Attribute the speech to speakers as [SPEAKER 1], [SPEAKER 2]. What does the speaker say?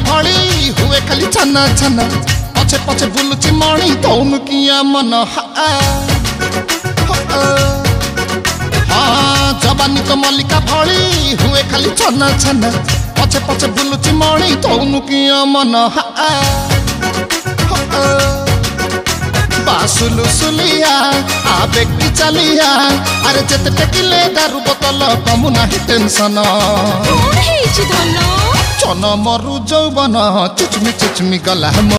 [SPEAKER 1] भली हुए खाली छाना छाना पछे पछे बुलुची मणि तौनु किया मन हाँ जवानी तो मल्लिका भली हुए खाली छाना छाना पछे पछे बुलुची मणि तौनु किया मन बासुलु सुलिया आवेगी चलिया अरे जेते टेकिले दारू बोतल कमु नाही टेंशन
[SPEAKER 2] कोन हेछि धन
[SPEAKER 1] चन मरु जौवन चुचमी गला